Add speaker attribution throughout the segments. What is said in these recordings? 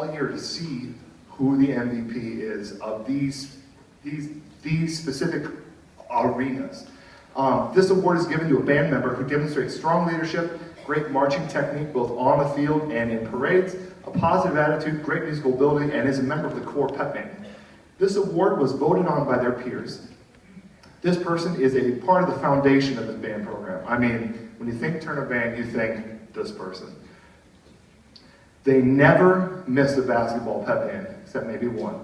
Speaker 1: all year to see who the MVP is of these specific arenas. This award is given to a band member who demonstrates strong leadership, great marching technique both on the field and in parades, a positive attitude, great musical ability, and is a member of the core pep band. This award was voted on by their peers. This person is a part of the foundation of the band program. I mean, when you think Turner Band, you think this person. They never miss a basketball pep band, except maybe one.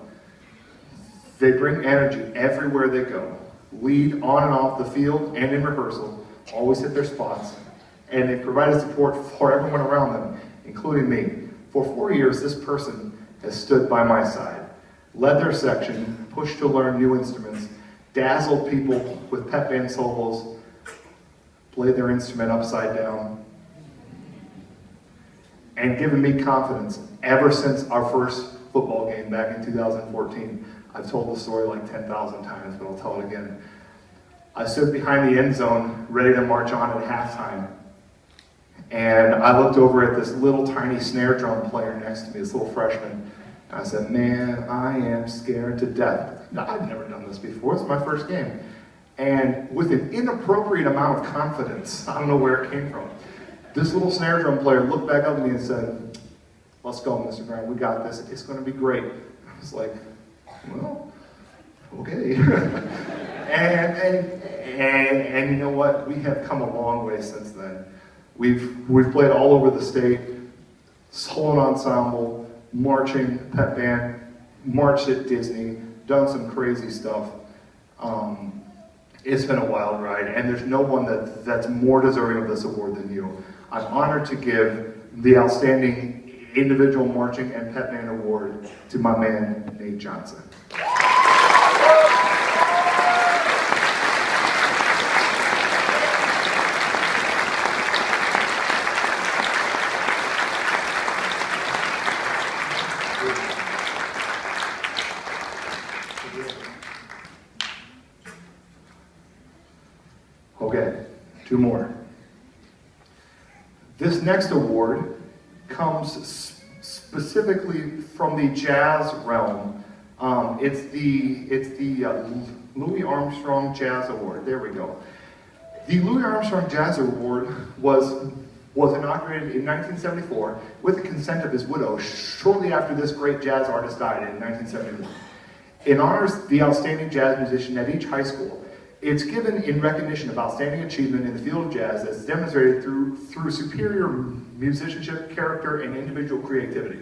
Speaker 1: They bring energy everywhere they go, lead on and off the field and in rehearsal, always hit their spots, and they provided support for everyone around them, including me. For 4 years, this person has stood by my side, led their section, pushed to learn new instruments, dazzled people with pep band solos, played their instrument upside down, and given me confidence ever since our first football game back in 2014. I've told the story like 10,000 times, but I'll tell it again. I stood behind the end zone, ready to march on at halftime. And I looked over at this little tiny snare drum player next to me, this little freshman. And I said, man, I am scared to death. Now, I've never done this before, it's my first game. And with an inappropriate amount of confidence, I don't know where it came from, this little snare drum player looked back up at me and said, let's go, Mr. Brown, we got this, it's gonna be great. I was like, well, okay. and you know what? We have come a long way since then. We've played all over the state, solo ensemble, marching, pep band, marched at Disney, done some crazy stuff. It's been a wild ride, and there's no one that's more deserving of this award than you. I'm honored to give the Outstanding Individual Marching and Pep Band Award to my man, Nate Johnson. Okay, two more. This next award comes specifically from the jazz realm. It's the Louis Armstrong Jazz Award. There we go. The Louis Armstrong Jazz Award was inaugurated in 1974 with the consent of his widow shortly after this great jazz artist died in 1971. It honors the outstanding jazz musician at each high school. It's given in recognition of outstanding achievement in the field of jazz that's demonstrated through superior musicianship, character, and individual creativity.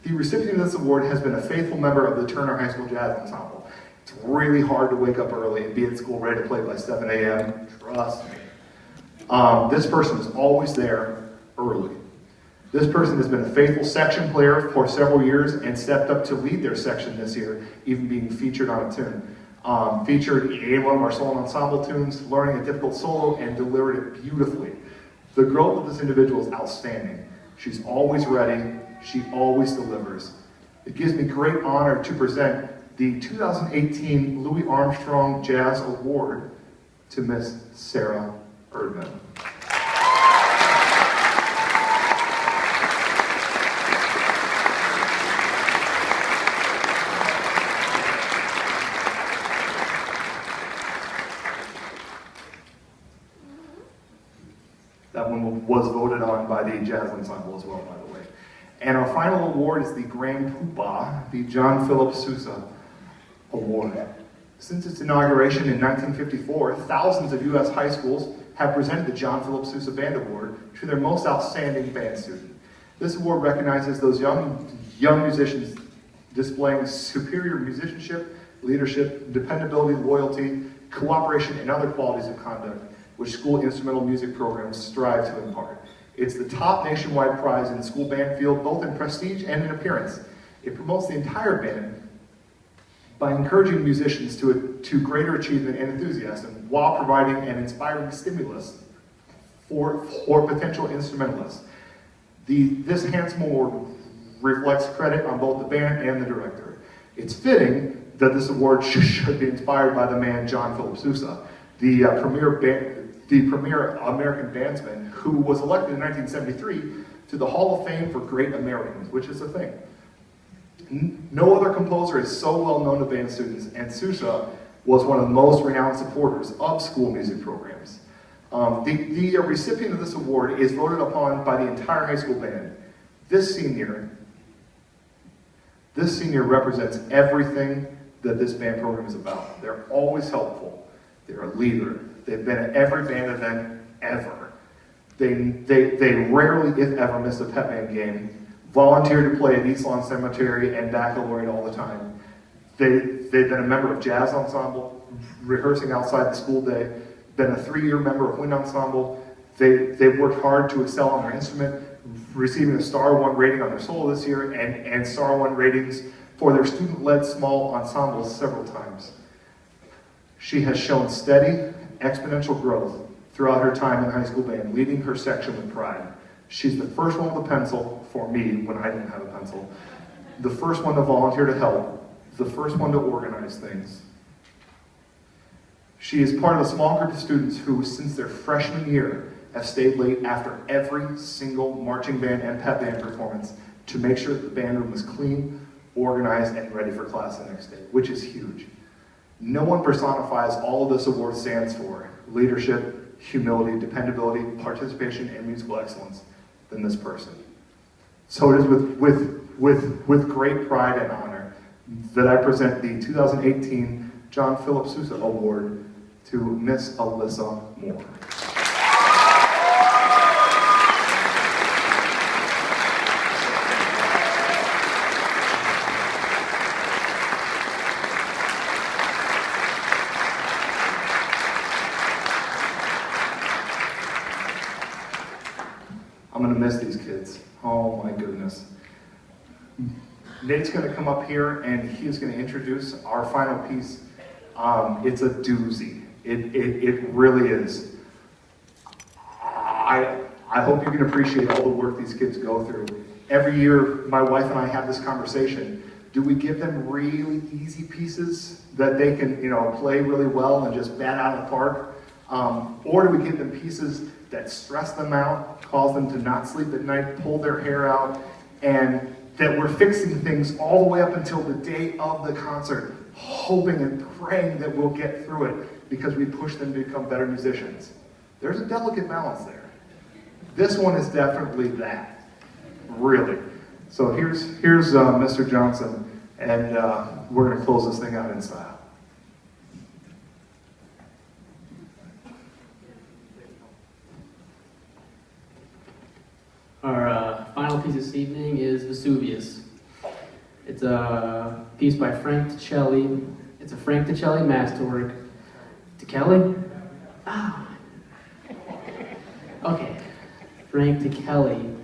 Speaker 1: The recipient of this award has been a faithful member of the Turner High School Jazz Ensemble. It's really hard to wake up early and be at school ready to play by 7 a.m. Trust me. This person is always there early. This person has been a faithful section player for several years and stepped up to lead their section this year, even being featured on a tune. Featured in one of our solo ensemble tunes, learning a difficult solo, and delivered it beautifully. The growth of this individual is outstanding. She's always ready, she always delivers. It gives me great honor to present the 2018 Louis Armstrong Jazz Award to Miss Sarah Erdman. That one was voted on by the Jazz Ensemble as well, by the way. And our final award is the Grand Poobah, the John Philip Sousa Award. Since its inauguration in 1954, thousands of U.S. high schools have presented the John Philip Sousa Band Award to their most outstanding band student. This award recognizes those young musicians displaying superior musicianship, leadership, dependability, loyalty, cooperation, and other qualities of conduct which school instrumental music programs strive to impart. It's the top nationwide prize in the school band field, both in prestige and in appearance. It promotes the entire band by encouraging musicians to greater achievement and enthusiasm while providing an inspiring stimulus for potential instrumentalists. This handsome award reflects credit on both the band and the director. It's fitting that this award should be inspired by the man John Philip Sousa, the premier American bandsman who was elected in 1973 to the Hall of Fame for Great Americans, which is a thing. No other composer is so well known to band students, and Sousa was one of the most renowned supporters of school music programs. The recipient of this award is voted upon by the entire high school band. This senior represents everything that this band program is about. They're always helpful. They're a leader. They've been at every band event ever. They rarely, if ever, miss a pep band game. Volunteer to play at East Lawn Cemetery and Baccalaureate all the time. They've been a member of jazz ensemble, rehearsing outside the school day, been a 3-year member of wind ensemble. They've worked hard to excel on their instrument, receiving a Star 1 rating on their solo this year and Star 1 ratings for their student-led small ensembles several times. She has shown steady, exponential growth throughout her time in high school band, leading her section with pride. She's the first one with a pencil, for me, when I didn't have a pencil, the first one to volunteer to help, the first one to organize things. She is part of a small group of students who, since their freshman year, have stayed late after every single marching band and pep band performance to make sure that the band room is clean, organized, and ready for class the next day, which is huge. No one personifies all of this award stands for: leadership, humility, dependability, participation, and musical excellence than this person. So it is with great pride and honor that I present the 2018 John Philip Sousa Award to Miss Alyssa Moore. I'm gonna miss these kids. Oh my goodness. Nate's gonna come up here and he's gonna introduce our final piece. It's a doozy. It really is. I hope you can appreciate all the work these kids go through. Every year, my wife and I have this conversation. Do we give them really easy pieces that they can, play really well and just bat out of the park? Or do we give them pieces that stress them out, cause them to not sleep at night, pull their hair out, and that we're fixing things all the way up until the day of the concert, hoping and praying that we'll get through it because we push them to become better musicians? There's a delicate balance there. This one is definitely that, really. So here's Mr. Johnson, and we're going to close this thing out in style.
Speaker 2: Our final piece this evening is Vesuvius. It's a piece by Frank Ticelli. It's a Frank Ticelli masterwork. Ticelli? Ah. Okay. Frank Ticelli.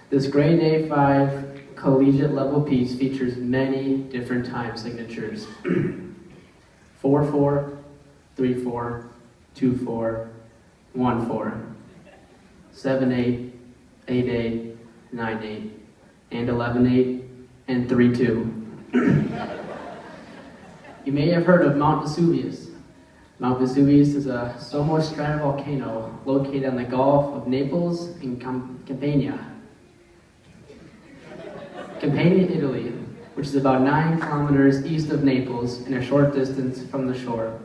Speaker 2: This grade A5 collegiate level piece features many different time signatures. 4/4, 3/4, 2/4, 1/4. 7/8, 8/8, 9/8, and 11/8, and 3/2. You may have heard of Mount Vesuvius. Mount Vesuvius is a stratovolcano located on the Gulf of Naples in Campania, Italy, which is about 9 kilometers east of Naples and a short distance from the shore.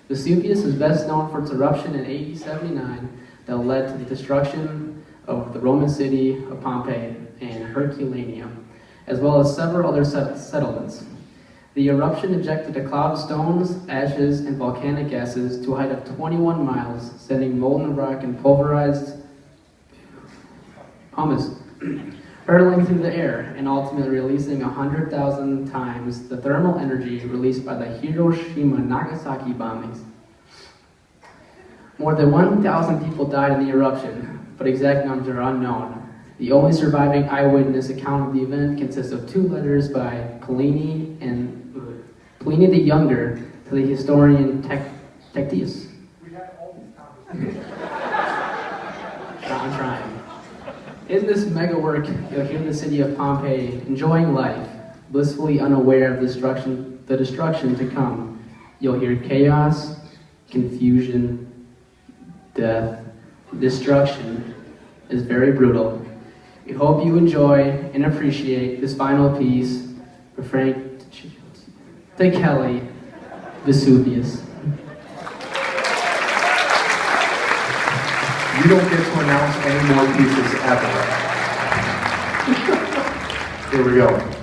Speaker 2: Vesuvius is best known for its eruption in AD 79 that led to the destruction of the Roman city of Pompeii and Herculaneum, as well as several other settlements. The eruption ejected a cloud of stones, ashes, and volcanic gases to a height of 21 miles, sending molten rock and pulverized pumice hurtling through the air and ultimately releasing 100,000 times the thermal energy released by the Hiroshima-Nagasaki bombings. More than 1,000 people died in the eruption, but exact numbers are unknown. The only surviving eyewitness account of the event consists of 2 letters by Pliny the Younger to the historian Tacitus. I'm trying. In this mega work, you'll hear the city of Pompeii enjoying life, blissfully unaware of the destruction to come. You'll hear chaos, confusion, death, destruction is very brutal. We hope you enjoy and appreciate this final piece for Frank to Kelly, Vesuvius.
Speaker 1: You don't get to announce any more pieces ever. Here we go.